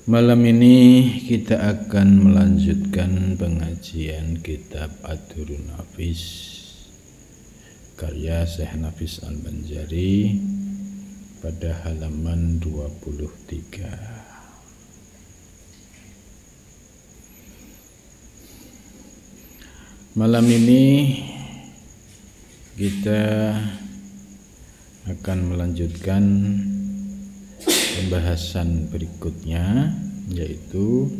Malam ini kita akan melanjutkan pengajian kitab Ad-Durrun Nafis karya Syekh Nafis Al-Banjari pada halaman 23. Malam ini kita akan melanjutkan pembahasan berikutnya, yaitu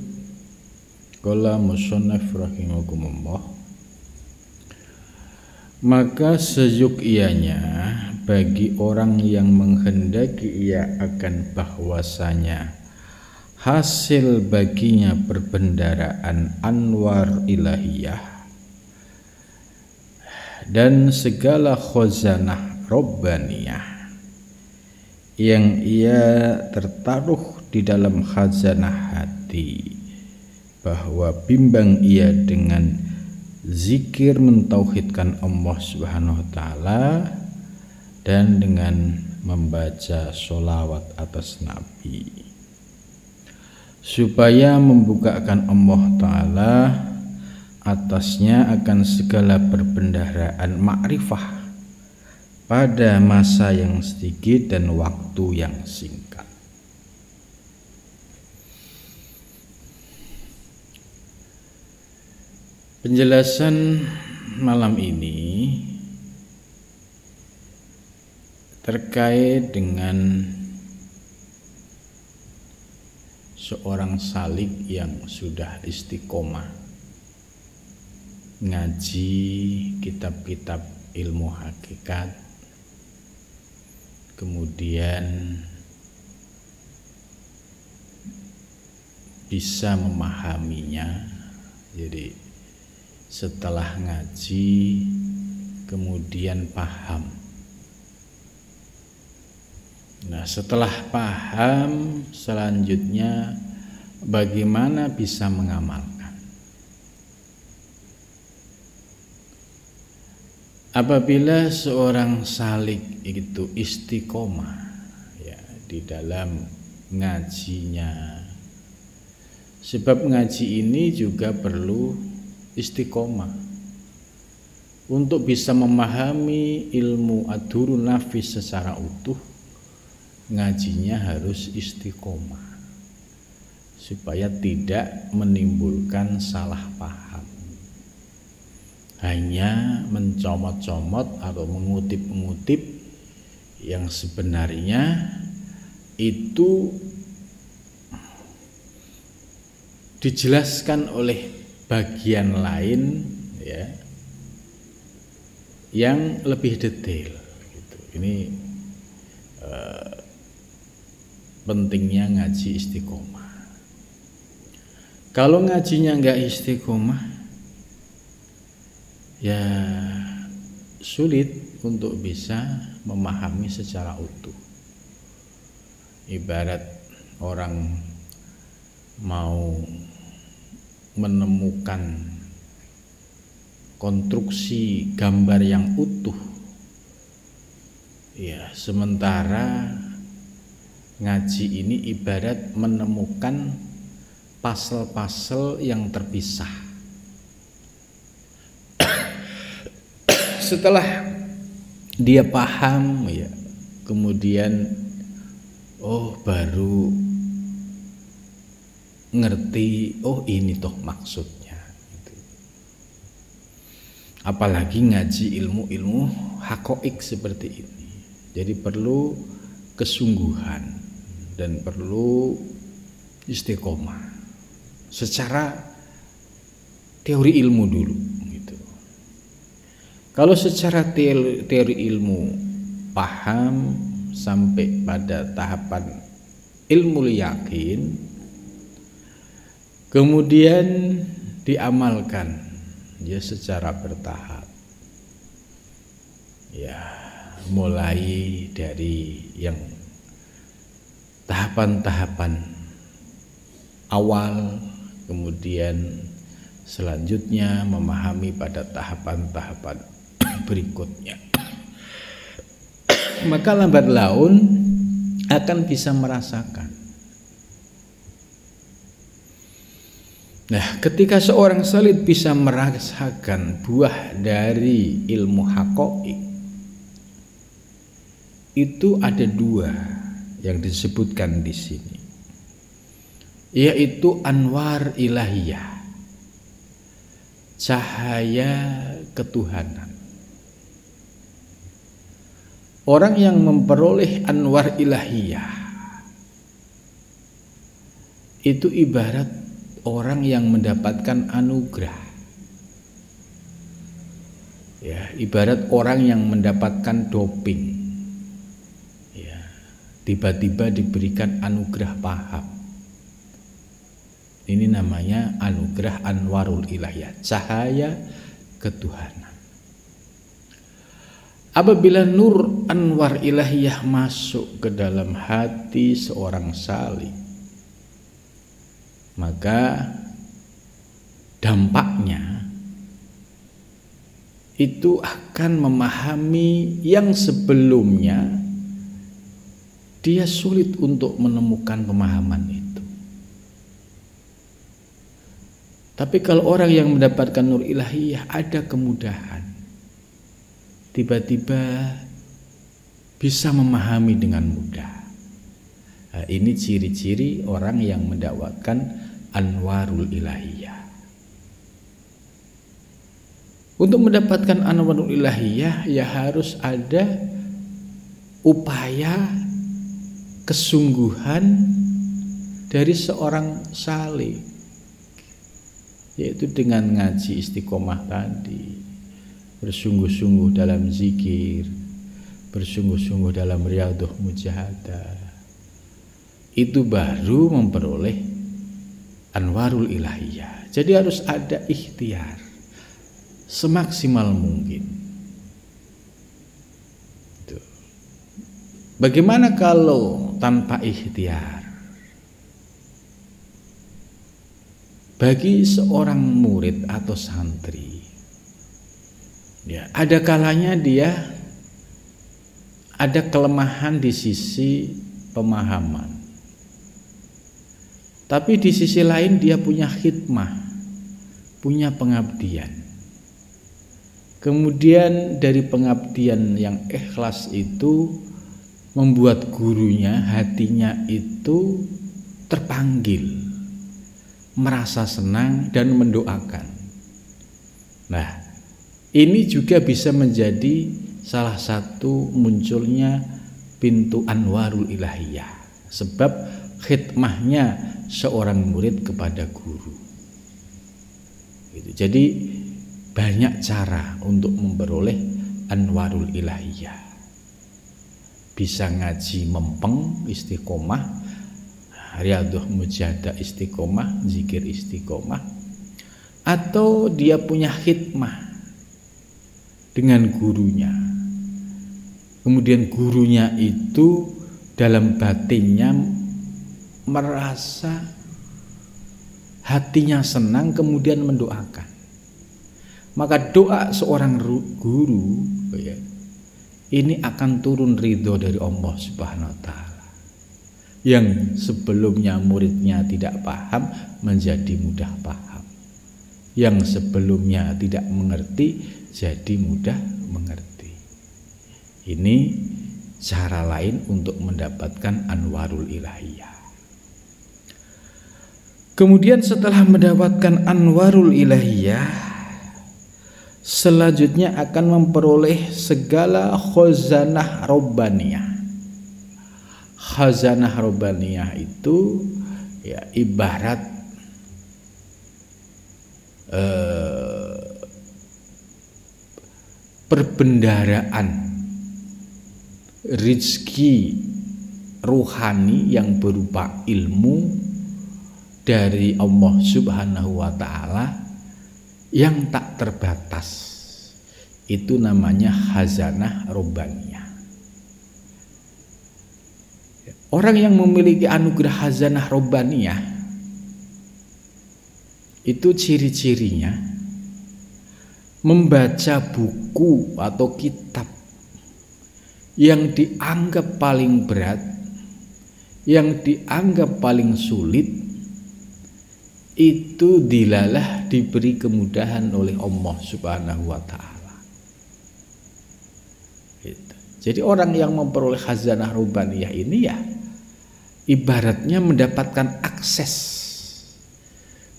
qala musannaf rahimakumullah, maka seyuk-ianya bagi orang yang menghendaki ia akan bahwasanya hasil baginya perbendaraan anwar ilahiyah dan segala khazanah robbaniyah yang ia tertaruh di dalam khazanah hati, bahwa bimbang ia dengan zikir mentauhidkan Allah Subhanahu wa ta'ala dan dengan membaca sholawat atas Nabi, supaya membukakan Allah ta'ala atasnya akan segala perbendaharaan makrifah pada masa yang sedikit dan waktu yang singkat. Penjelasan malam ini terkait dengan seorang salik yang sudah istiqomah ngaji kitab-kitab ilmu hakikat, kemudian bisa memahaminya. Jadi setelah ngaji kemudian paham. Nah, setelah paham selanjutnya bagaimana bisa mengamalkan. Apabila seorang salik itu istiqomah ya di dalam ngajinya, sebab ngaji ini juga perlu istiqomah untuk bisa memahami ilmu Ad-Durrun Nafis secara utuh. Ngajinya harus istiqomah supaya tidak menimbulkan salah paham, hanya mencomot-comot atau mengutip-ngutip yang sebenarnya itu dijelaskan oleh bagian lain ya yang lebih detail gitu. Ini pentingnya ngaji istiqomah. Kalau ngajinya nggak istiqomah, ya sulit untuk bisa memahami secara utuh. Ibarat orang mau menemukan konstruksi gambar yang utuh, ya sementara ngaji ini ibarat menemukan puzzle-puzzle yang terpisah. Setelah dia paham ya, kemudian baru ngerti, ini toh maksudnya gitu. Apalagi ngaji ilmu-ilmu haqaiq seperti ini, jadi perlu kesungguhan dan perlu istiqomah secara teori ilmu dulu gitu. Kalau secara teori ilmu paham sampai pada tahapan ilmu yakin, kemudian diamalkan ya secara bertahap, ya mulai dari yang tahapan-tahapan awal, kemudian selanjutnya memahami pada tahapan-tahapan berikutnya. Maka lambat laun akan bisa merasakan Nah, ketika seorang salih bisa merasakan buah dari ilmu haqaiq, itu ada dua yang disebutkan di sini, yaitu anwar ilahiyah, cahaya ketuhanan. Orang yang memperoleh anwar ilahiyah itu ibarat orang yang mendapatkan anugerah, ya, ibarat orang yang mendapatkan doping, ya, tiba-tiba diberikan anugerah paham. Ini namanya anugerah anwarul ilahiyah, cahaya ketuhanan. Apabila nur anwar ilahiyah masuk ke dalam hati seorang salih, maka dampaknya itu akan memahami yang sebelumnya dia sulit untuk menemukan pemahaman itu. Tapi kalau orang yang mendapatkan nur ilahiyah ada kemudahan, tiba-tiba bisa memahami dengan mudah. Nah, ini ciri-ciri orang yang mendapatkan anwarul ilahiyah. Untuk mendapatkan anwarul ilahiyah ya harus ada upaya kesungguhan dari seorang salih, yaitu dengan ngaji istiqomah tadi, bersungguh-sungguh dalam zikir, bersungguh-sungguh dalam riyadhah mujahadah. Itu baru memperoleh anwarul ilahiyah. Jadi harus ada ikhtiar semaksimal mungkin. Bagaimana kalau tanpa ikhtiar? Bagi seorang murid atau santri, ya, ada kalanya dia ada kelemahan di sisi pemahaman, tapi di sisi lain dia punya khidmah, punya pengabdian. Kemudian dari pengabdian yang ikhlas itu membuat gurunya, hatinya itu terpanggil, merasa senang dan mendoakan. Nah, ini juga bisa menjadi salah satu munculnya pintu anwarul ilahiyah, sebab khidmahnya seorang murid kepada guru. Jadi banyak cara untuk memperoleh anwarul ilahiyah. Bisa ngaji mempeng istiqomah, riyadhah mujahadah istiqomah, zikir istiqomah, atau dia punya khidmah dengan gurunya. Kemudian gurunya itu dalam batinnya merasa hatinya senang, kemudian mendoakan. Maka doa seorang guru, ya, ini akan turun ridho dari Allah Subhanahu wa Ta'ala. Yang sebelumnya muridnya tidak paham menjadi mudah paham, yang sebelumnya tidak mengerti jadi mudah mengerti. Ini cara lain untuk mendapatkan anwarul ilahiyah. Kemudian setelah mendapatkan anwarul ilahiyah, selanjutnya akan memperoleh segala khazanah robbaniyah. Khazanah robbaniyah itu ya ibarat perbendaharaan rizki ruhani yang berupa ilmu dari Allah Subhanahu wa Ta'ala yang tak terbatas. Itu namanya khazanah robbaniyah. Orang yang memiliki anugerah khazanah robbaniyah itu ciri-cirinya membaca buku atau kitab yang dianggap paling berat, yang dianggap paling sulit, itu dilalah diberi kemudahan oleh Allah Subhanahu wa Ta'ala. Gitu. Jadi orang yang memperoleh khazanah robbaniyah ini ya ibaratnya mendapatkan akses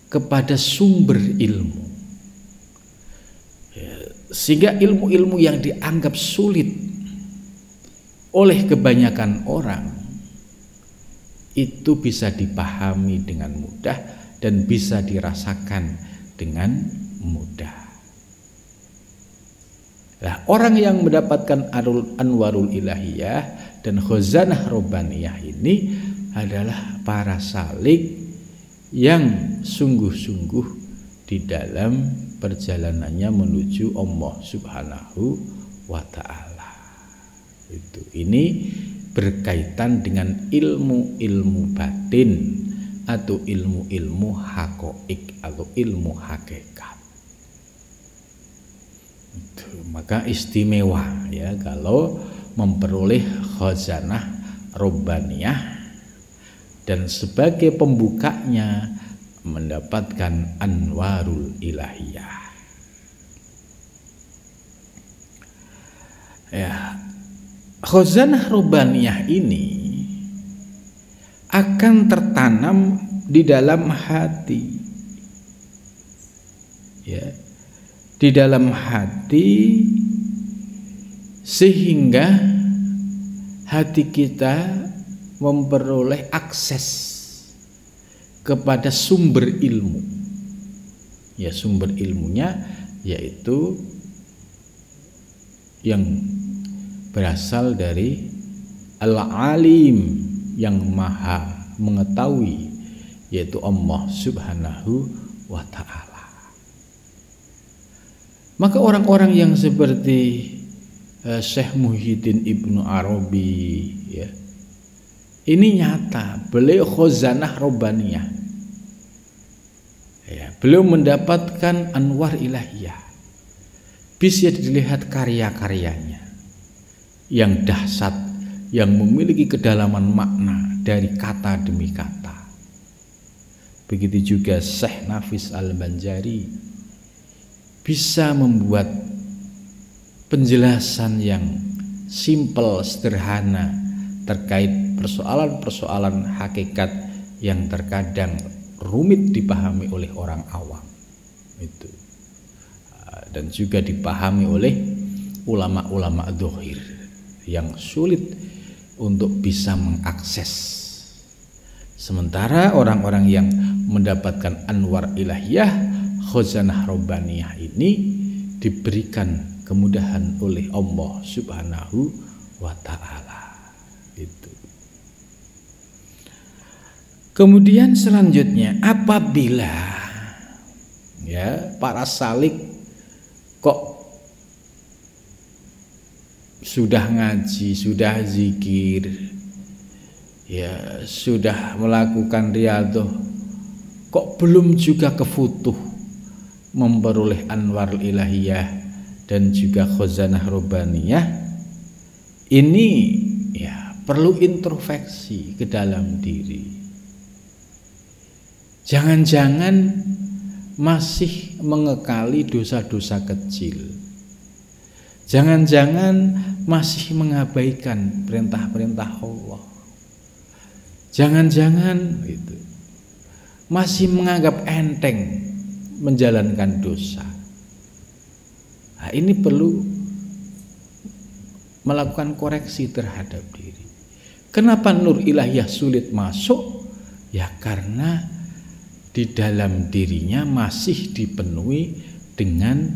kepada sumber ilmu, ya, sehingga ilmu-ilmu yang dianggap sulit oleh kebanyakan orang itu bisa dipahami dengan mudah dan bisa dirasakan dengan mudah. Nah, orang yang mendapatkan anwarul ilahiyah dan khazanah robbaniyah ini adalah para salik yang sungguh-sungguh di dalam perjalanannya menuju Allah Subhanahu wa Ta'ala. Ini berkaitan dengan ilmu-ilmu batin atau ilmu-ilmu hakoik atau ilmu hakikat. Maka istimewa ya kalau memperoleh khazanah robbaniyah dan sebagai pembukanya mendapatkan anwarul ilahiyah. Ya, khazanah robbaniyah ini akan tertanam di dalam hati. Ya, di dalam hati sehingga hati kita memperoleh akses kepada sumber ilmu. Ya, sumber ilmunya yaitu yang berasal dari Al-Alim yang maha mengetahui, yaitu Allah Subhanahu wa Ta'ala. Maka orang-orang yang seperti Syekh Muhyiddin Ibnu Arabi ya, ini nyata beliau khazanah robbaniyah ya, beliau mendapatkan anwar ilahiyah. Bisa dilihat karya-karyanya yang dahsyat, yang memiliki kedalaman makna dari kata demi kata. Begitu juga Syekh Nafis Al-Banjari bisa membuat penjelasan yang simpel, sederhana terkait persoalan-persoalan hakikat yang terkadang rumit dipahami oleh orang awam itu, dan juga dipahami oleh ulama-ulama dzahir yang sulit untuk bisa mengakses. Sementara orang-orang yang mendapatkan anwar ilahiyah, khazanah robbaniyah ini diberikan kemudahan oleh Allah Subhanahu wa Ta'ala. Itu. Kemudian selanjutnya, apabila ya para salik kok sudah ngaji, sudah zikir, ya sudah melakukan riyadhah, kok belum juga kefutuh memperoleh anwar ilahiyah dan juga khazanah robbaniyah, ini ya perlu introspeksi ke dalam diri. Jangan-jangan masih mengekali dosa-dosa kecil. Jangan-jangan masih mengabaikan perintah-perintah Allah. Jangan-jangan gitu, masih menganggap enteng menjalankan dosa. Nah, ini perlu melakukan koreksi terhadap diri. Kenapa nur ilahiyah sulit masuk? Ya karena di dalam dirinya masih dipenuhi dengan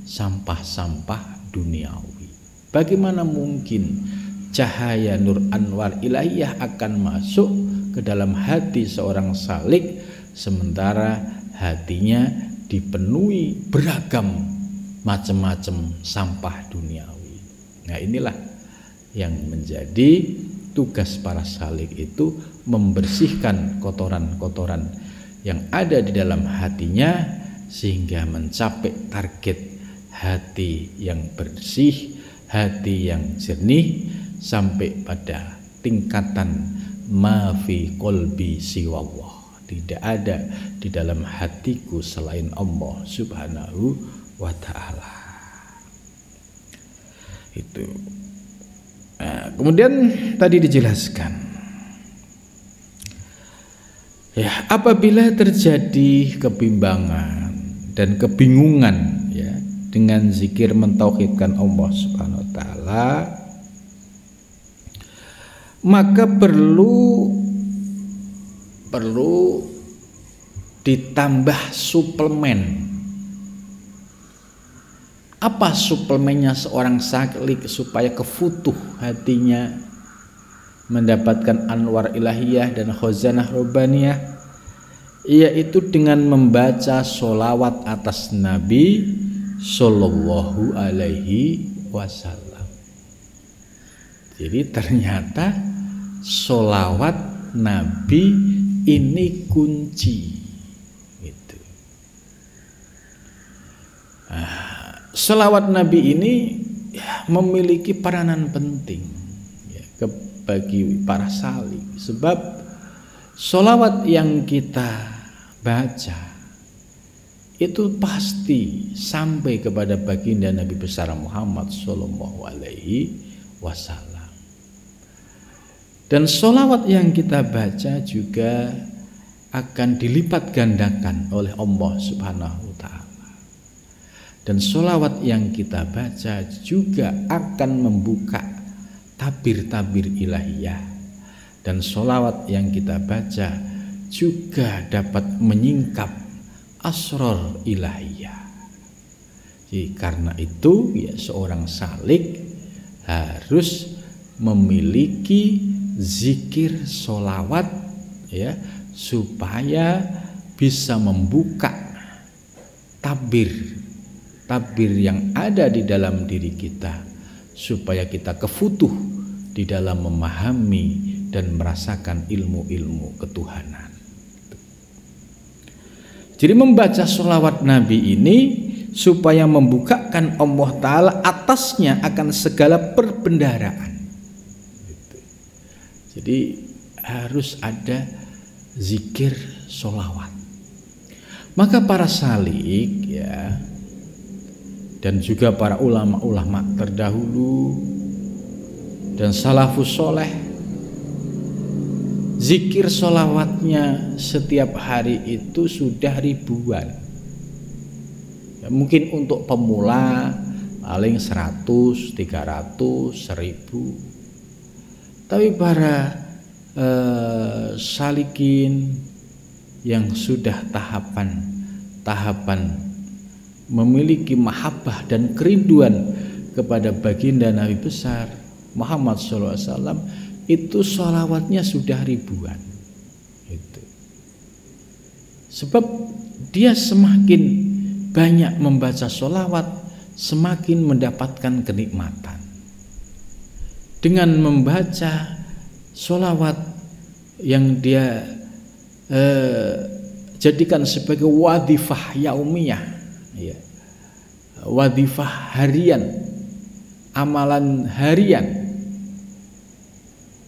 sampah-sampah duniawi. Bagaimana mungkin cahaya nur anwar ilahiyah akan masuk ke dalam hati seorang salik sementara hatinya dipenuhi beragam macam-macam sampah duniawi. Nah, inilah yang menjadi tugas para salik itu, membersihkan kotoran-kotoran yang ada di dalam hatinya sehingga mencapai target hati yang bersih, hati yang jernih, sampai pada tingkatan ma fi qalbi siwallah, tidak ada di dalam hatiku selain Allah Subhanahu wa ta'ala. Itu. Nah, kemudian tadi dijelaskan, ya, apabila terjadi kebimbangan dan kebingungan ya dengan zikir mentauhidkan Allah Subhanahu wa ta'ala, maka perlu ditambah suplemen. Apa suplemennya seorang salik supaya kefutuh hatinya mendapatkan anwar ilahiyah dan khazanah robbaniyah? Yaitu dengan membaca sholawat atas Nabi Sallallahu Alaihi Wasallam. Jadi ternyata sholawat Nabi ini kunci. Gitu. Sholawat Nabi ini ya, memiliki peranan penting ya, bagi para salik. Sebab sholawat yang kita baca itu pasti sampai kepada baginda Nabi besar Muhammad Sallallahu Alaihi Wasallam. Dan sholawat yang kita baca juga akan dilipat gandakan oleh Allah Subhanahu wa ta'ala. Dan sholawat yang kita baca juga akan membuka tabir-tabir ilahiyah. Dan sholawat yang kita baca juga dapat menyingkap asror ilahiyah. Jadi karena itu ya seorang salik harus memiliki zikir sholawat ya supaya bisa membuka tabir yang ada di dalam diri kita, supaya kita kefutuh di dalam memahami dan merasakan ilmu-ilmu ketuhanan. Jadi membaca sholawat Nabi ini supaya membukakan Allah Ta'ala atasnya akan segala perbendaharaan. Jadi harus ada zikir sholawat. Maka para salik ya, dan juga para ulama-ulama terdahulu dan salafus soleh, zikir sholawatnya setiap hari itu sudah ribuan ya, mungkin untuk pemula paling 100, 300, 1000. Tapi para salikin yang sudah tahapan memiliki mahabbah dan kerinduan kepada baginda Nabi besar Muhammad SAW, itu sholawatnya sudah ribuan. Itu. Sebab dia semakin banyak membaca sholawat, semakin mendapatkan kenikmatan. Dengan membaca sholawat yang dia jadikan sebagai wadifah yaumiyah, ya, wadifah harian, amalan harian,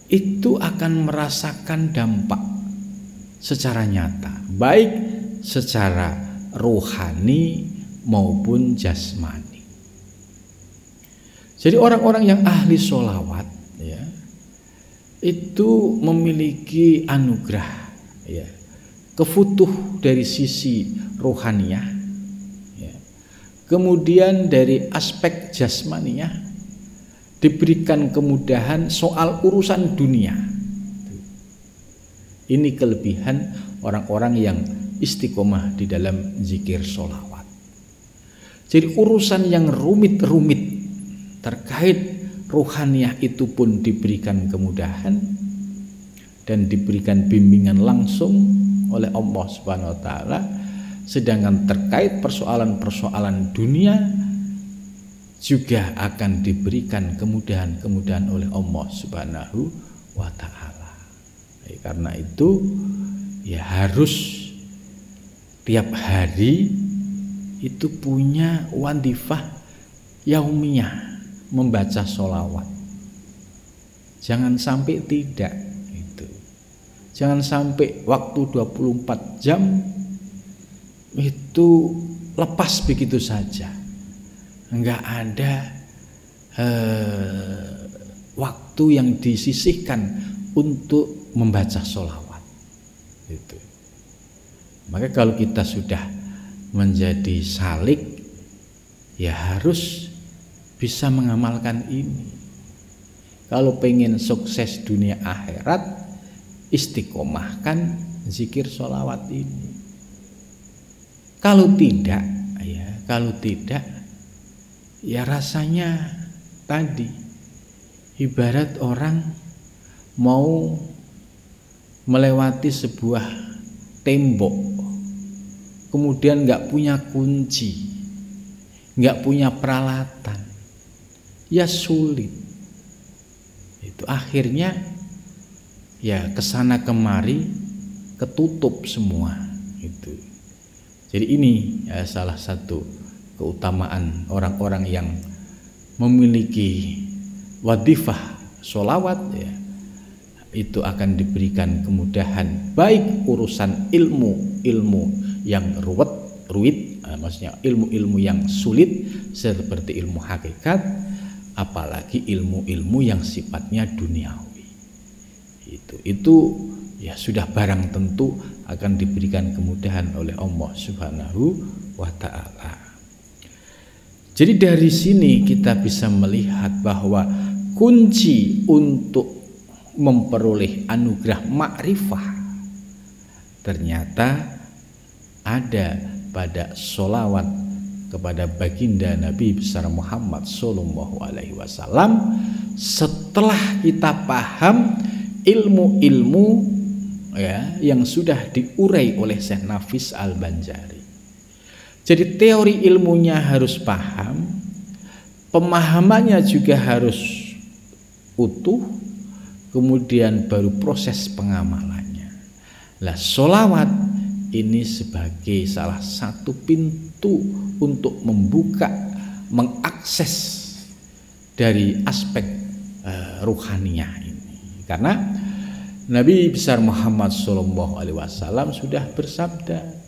itu akan merasakan dampak secara nyata, baik secara rohani maupun jasmani. Jadi orang-orang yang ahli sholawat ya, itu memiliki anugerah ya, kefutuh dari sisi rohaniyah. Kemudian dari aspek jasmaniah diberikan kemudahan soal urusan dunia. Ini kelebihan orang-orang yang istiqomah di dalam zikir sholawat. Jadi urusan yang rumit-rumit terkait rohaniah itu pun diberikan kemudahan dan diberikan bimbingan langsung oleh Allah Subhanahu wa ta'ala. Sedangkan terkait persoalan-persoalan dunia juga akan diberikan kemudahan-kemudahan oleh Allah Subhanahu wa ta'ala. Karena itu ya harus tiap hari itu punya wadifah yaumiyah, membaca sholawat. Jangan sampai tidak. Jangan sampai waktu 24 jam itu lepas begitu saja. Enggak ada waktu yang disisihkan untuk membaca sholawat. Itu. Maka kalau kita sudah menjadi salik, ya harus bisa mengamalkan ini. Kalau pengen sukses dunia akhirat, istiqomahkan zikir sholawat ini. Kalau tidak, ya rasanya tadi ibarat orang mau melewati sebuah tembok, kemudian nggak punya kunci, nggak punya peralatan, ya sulit. Itu akhirnya ya kesana kemari ketutup semua itu. Jadi ini ya salah satu keutamaan orang-orang yang memiliki wadifah sholawat, ya itu akan diberikan kemudahan, baik urusan ilmu yang ruwet, maksudnya ilmu-ilmu yang sulit seperti ilmu hakikat, apalagi ilmu-ilmu yang sifatnya duniawi. Itu ya sudah barang tentu akan diberikan kemudahan oleh Allah Subhanahu wa ta'ala. Jadi dari sini kita bisa melihat bahwa kunci untuk memperoleh anugerah makrifah ternyata ada pada sholawat kepada baginda Nabi besar Muhammad Sallallahu Alaihi Wasallam. Setelah kita paham ilmu-ilmu ya yang sudah diurai oleh Syekh Nafis Al-Banjari, jadi teori ilmunya harus paham, pemahamannya juga harus utuh, kemudian baru proses pengamalannya. Lah sholawat ini sebagai salah satu pintu untuk membuka, mengakses dari aspek ruhaniyah ini. Karena Nabi besar Muhammad Sallallahu Alaihi Wasallam sudah bersabda,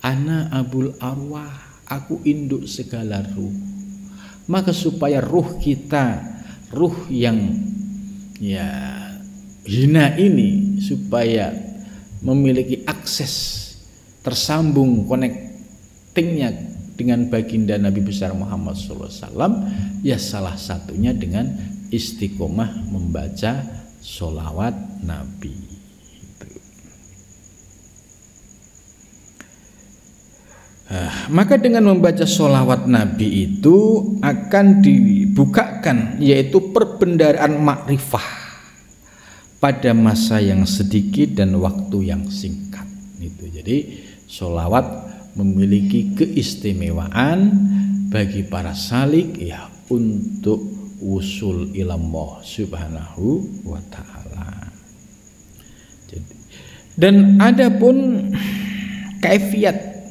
Ana abul arwah, aku induk segala ruh. Maka supaya ruh kita, ruh yang ya hina ini, supaya memiliki akses tersambung connectingnya dengan baginda Nabi besar Muhammad SAW, ya salah satunya dengan istiqomah membaca sholawat Nabi. Maka dengan membaca sholawat Nabi itu akan dibukakan yaitu perbendaharaan makrifah pada masa yang sedikit dan waktu yang singkat. Itu. Jadi sholawat memiliki keistimewaan bagi para salik ya untuk usul ilallah Subhanahu wa ta'ala. Dan adapun kaifiat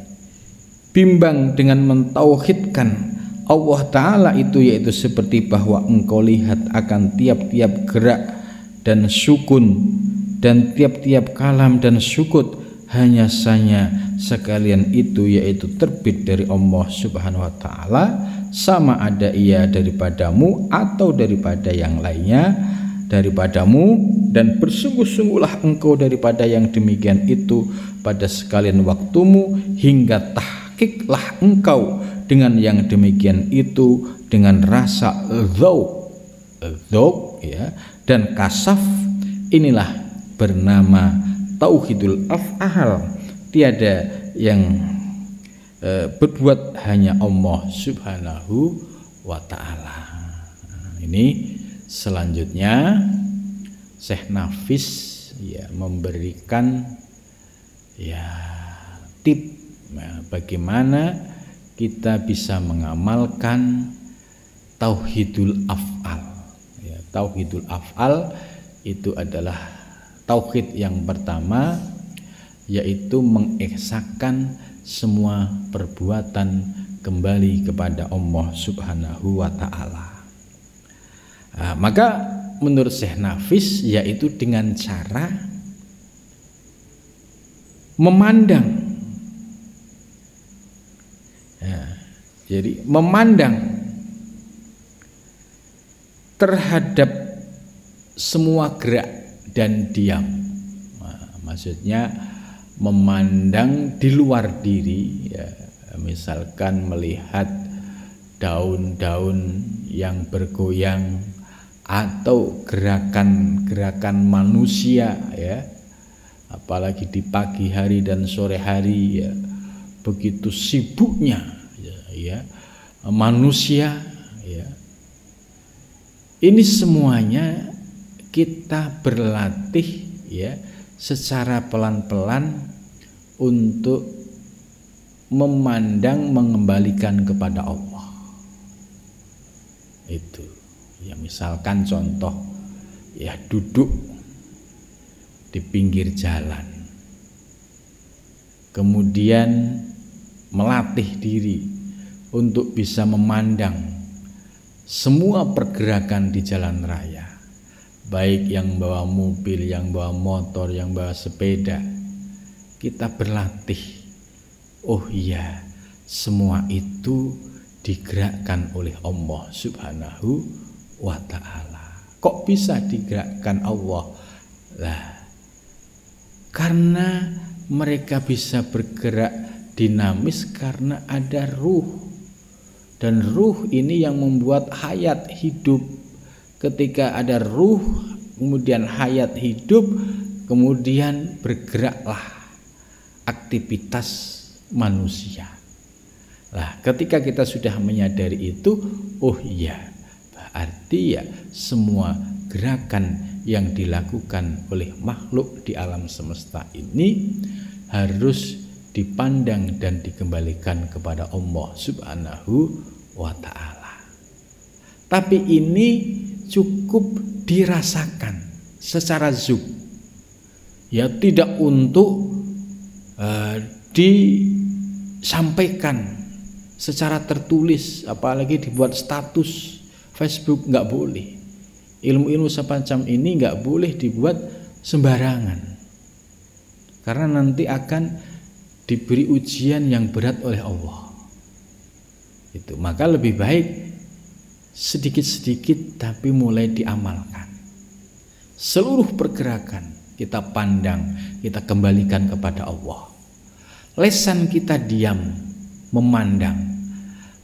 bimbang dengan mentauhidkan Allah Ta'ala itu yaitu seperti bahwa engkau lihat akan tiap-tiap gerak dan sukun dan tiap-tiap kalam dan sukut hanya saja sekalian itu yaitu terbit dari Allah Subhanahu wa ta'ala, sama ada ia daripadamu atau daripada yang lainnya daripadamu, dan bersungguh-sungguhlah engkau daripada yang demikian itu pada sekalian waktumu, hingga tahqiqlah engkau dengan yang demikian itu dengan rasa dzauq ya dan kasaf. Inilah bernama tauhidul af'al, tiada yang berbuat hanya Allah Subhanahu wa ta'ala. Ini selanjutnya Syekh Nafis ya memberikan ya tip bagaimana kita bisa mengamalkan tauhidul af'al. Ya, tauhidul af'al itu adalah tauhid yang pertama, yaitu mengesahkan semua perbuatan kembali kepada Allah Subhanahu wa ta'ala. Maka menurut Syekh Nafis yaitu dengan cara memandang. Ya, jadi memandang terhadap semua gerak dan diam. Nah, maksudnya memandang di luar diri, ya, misalkan melihat daun-daun yang bergoyang atau gerakan-gerakan manusia, ya, apalagi di pagi hari dan sore hari, ya, begitu sibuknya, ya, manusia, ya. Ini semuanya kita berlatih, ya, secara pelan-pelan untuk memandang, mengembalikan kepada Allah. Itu, ya, misalkan contoh, ya, duduk di pinggir jalan, kemudian melatih diri untuk bisa memandang semua pergerakan di jalan raya, baik yang bawa mobil, yang bawa motor, yang bawa sepeda. Kita berlatih, oh iya, semua itu digerakkan oleh Allah Subhanahu wa ta'ala. Kok bisa digerakkan Allah? Lah, karena mereka bisa bergerak dinamis karena ada ruh. Dan ruh ini yang membuat hayat hidup. Ketika ada ruh, kemudian hayat hidup, kemudian bergeraklah aktivitas manusia. Nah, ketika kita sudah menyadari itu, oh iya, berarti ya semua gerakan yang dilakukan oleh makhluk di alam semesta ini harus dipandang dan dikembalikan kepada Allah Subhanahu wa ta'ala. Tapi ini cukup dirasakan secara zuk, ya, tidak untuk disampaikan secara tertulis, apalagi dibuat status Facebook, nggak boleh. Ilmu-ilmu semacam ini nggak boleh dibuat sembarangan, karena nanti akan diberi ujian yang berat oleh Allah. Itu, maka lebih baik sedikit-sedikit tapi mulai diamalkan. Seluruh pergerakan kita pandang, kita kembalikan kepada Allah. Lesan kita diam, memandang,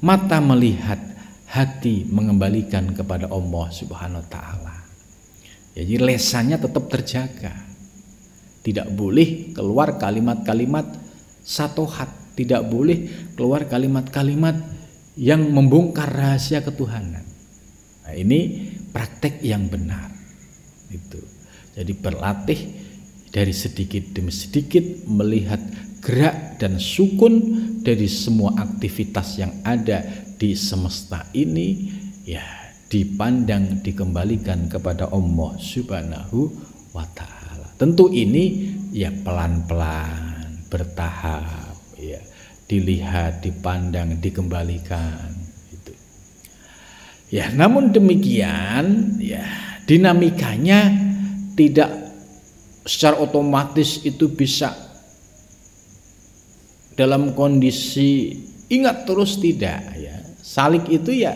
mata melihat, hati mengembalikan kepada Allah Subhanahu wa ta'ala. Jadi lesannya tetap terjaga. Tidak boleh keluar kalimat-kalimat satohat, tidak boleh keluar kalimat-kalimat yang membongkar rahasia ketuhanan. Nah, ini praktek yang benar. Itu. Jadi berlatih dari sedikit demi sedikit melihat gerak dan sukun dari semua aktivitas yang ada di semesta ini, ya, dipandang, dikembalikan kepada Allah Subhanahu wa ta'ala. Tentu ini ya pelan-pelan, bertahap, ya, dilihat, dipandang, dikembalikan, gitu. Ya, namun demikian, ya, dinamikanya tidak secara otomatis itu bisa dalam kondisi ingat terus, tidak, ya. Salik itu ya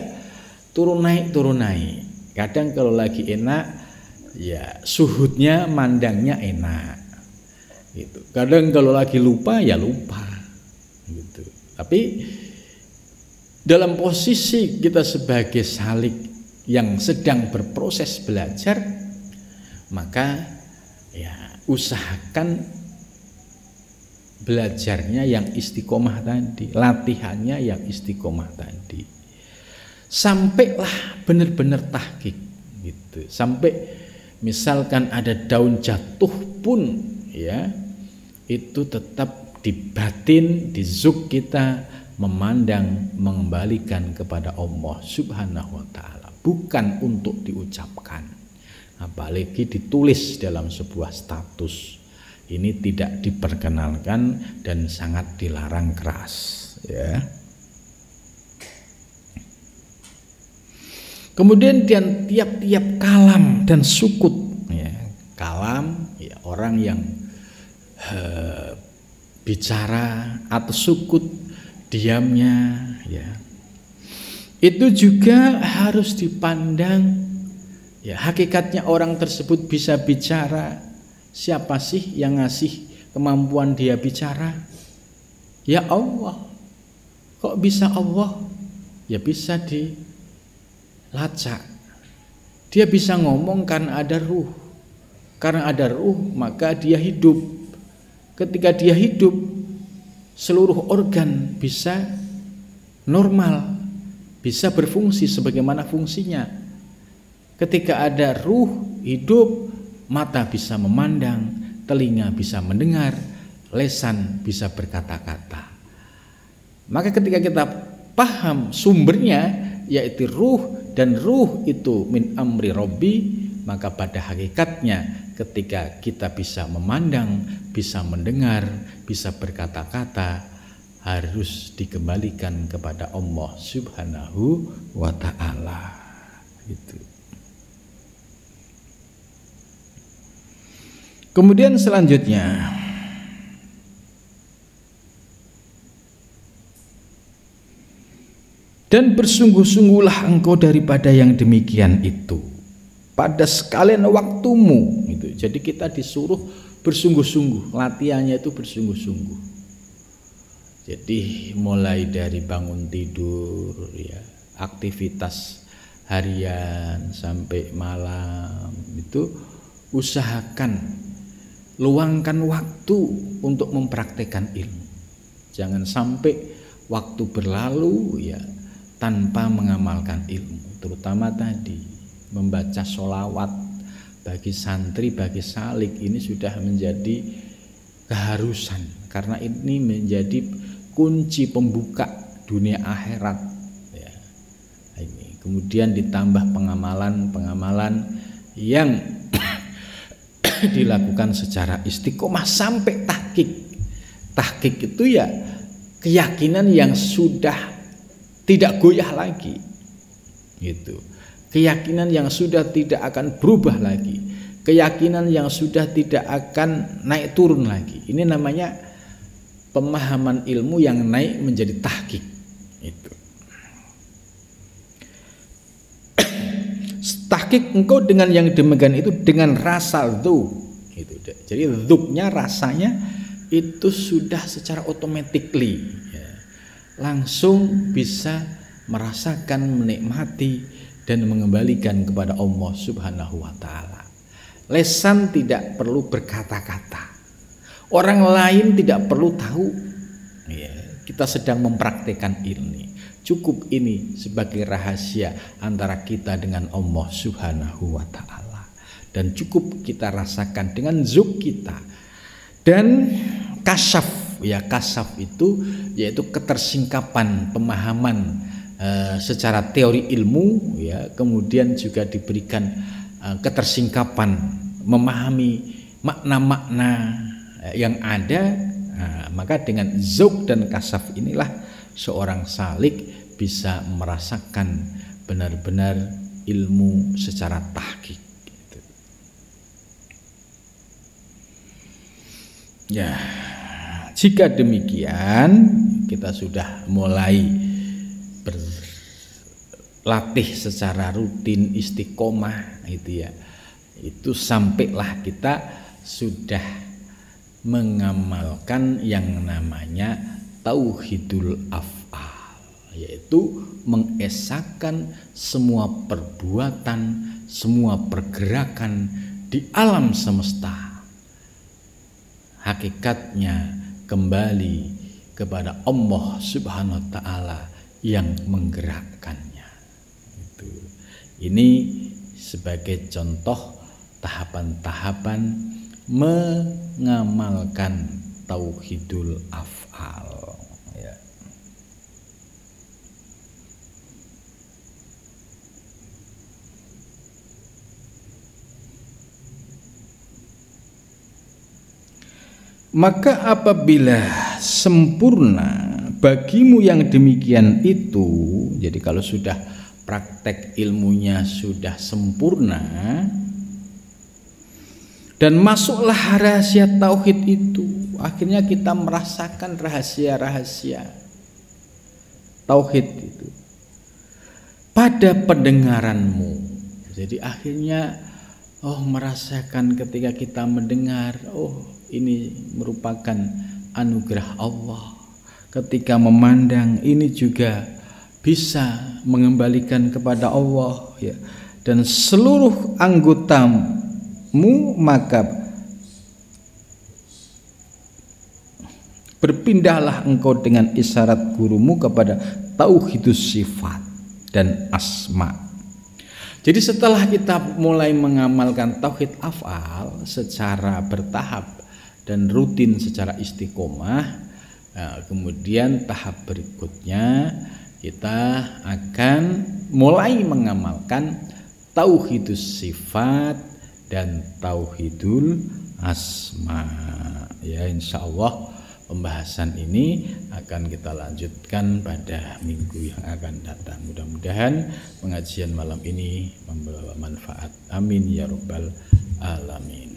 turun naik. Kadang kalau lagi enak, ya, suhudnya, mandangnya enak. Gitu. Kadang kalau lagi lupa, ya lupa, gitu. Tapi dalam posisi kita sebagai salik yang sedang berproses belajar, maka ya usahakan belajarnya yang istiqomah tadi, latihannya yang istiqomah tadi, sampailah benar-benar tahqiq, gitu. Sampai misalkan ada daun jatuh pun, ya, itu tetap di batin, di zuk kita memandang, mengembalikan kepada Allah Subhanahu wa ta'ala, bukan untuk diucapkan, apalagi ditulis dalam sebuah status. Ini tidak diperkenalkan dan sangat dilarang keras, ya. Kemudian tiap-tiap kalam dan sukut, ya. Kalam, ya, orang yang bicara atau sukut diamnya, ya. Itu juga harus dipandang, ya, hakikatnya orang tersebut bisa bicara. Siapa sih yang ngasih kemampuan dia bicara? Ya Allah. Kok bisa Allah? Ya bisa dilacak. Dia bisa ngomong karena ada ruh. Karena ada ruh maka dia hidup. Ketika dia hidup, seluruh organ bisa normal, bisa berfungsi sebagaimana fungsinya. Ketika ada ruh hidup, mata bisa memandang, telinga bisa mendengar, lesan bisa berkata-kata. Maka ketika kita paham sumbernya, yaitu ruh, dan ruh itu min amri Rabbi, maka pada hakikatnya ketika kita bisa memandang, bisa mendengar, bisa berkata-kata, harus dikembalikan kepada Allah Subhanahu wa ta'ala. Gitu. Kemudian selanjutnya, dan bersungguh-sungguhlah engkau daripada yang demikian itu pada sekalian waktumu. Gitu. Jadi kita disuruh bersungguh-sungguh, latihannya itu bersungguh-sungguh. Jadi mulai dari bangun tidur, ya, aktivitas harian sampai malam, itu usahakan luangkan waktu untuk mempraktekkan ilmu. Jangan sampai waktu berlalu, ya, tanpa mengamalkan ilmu. Terutama tadi membaca sholawat bagi santri, bagi salik, ini sudah menjadi keharusan, karena ini menjadi kunci pembuka dunia akhirat, ya. Ini kemudian ditambah pengamalan yang dilakukan secara istiqomah sampai tahqiq. Tahqiq itu ya keyakinan yang sudah tidak goyah lagi, gitu. Keyakinan yang sudah tidak akan berubah lagi, keyakinan yang sudah tidak akan naik turun lagi. Ini namanya pemahaman ilmu yang naik menjadi tahqiq. Itu. Tahqiq engkau dengan yang demikian itu dengan rasa dzuk. Itu. Jadi dzuknya, rasanya itu sudah secara automatically, ya, langsung bisa merasakan, menikmati dan mengembalikan kepada Allah Subhanahu wa ta'ala. Lesan tidak perlu berkata-kata, orang lain tidak perlu tahu, ya, kita sedang mempraktekkan ini. Cukup ini sebagai rahasia antara kita dengan Allah Subhanahu wa ta'ala, dan cukup kita rasakan dengan dzuk kita. Dan kasyaf, ya, kasyaf itu yaitu ketersingkapan pemahaman secara teori ilmu, ya, kemudian juga diberikan ketersingkapan memahami makna-makna yang ada. Maka dengan dzuk dan kasyaf inilah seorang salik bisa merasakan benar-benar ilmu secara tahqiq. Ya, jika demikian kita sudah mulai berlatih secara rutin istiqomah, itu ya, itu sampailah kita sudah mengamalkan yang namanya tauhidul af'al, yaitu mengesahkan semua perbuatan, semua pergerakan di alam semesta hakikatnya kembali kepada Allah Subhanahu wa ta'ala yang menggerakkannya. Ini sebagai contoh tahapan-tahapan mengamalkan tauhidul af'al, ya. Maka apabila sempurna bagimu yang demikian itu, jadi kalau sudah praktek ilmunya sudah sempurna dan masuklah rahasia tauhid itu, akhirnya kita merasakan rahasia-rahasia tauhid itu pada pendengaranmu. Jadi akhirnya merasakan ketika kita mendengar, ini merupakan anugerah Allah. Ketika memandang, ini juga bisa mengembalikan kepada Allah, ya. Dan seluruh anggotamu maka berpindahlah engkau dengan isyarat gurumu kepada tauhidus sifat dan asma. Jadi setelah kita mulai mengamalkan tauhid af'al secara bertahap dan rutin secara istiqomah, kemudian tahap berikutnya kita akan mulai mengamalkan tauhidus sifat dan tauhidul asma. Ya, insya Allah pembahasan ini akan kita lanjutkan pada minggu yang akan datang. Mudah-mudahan pengajian malam ini membawa manfaat. Amin ya rabbal alamin.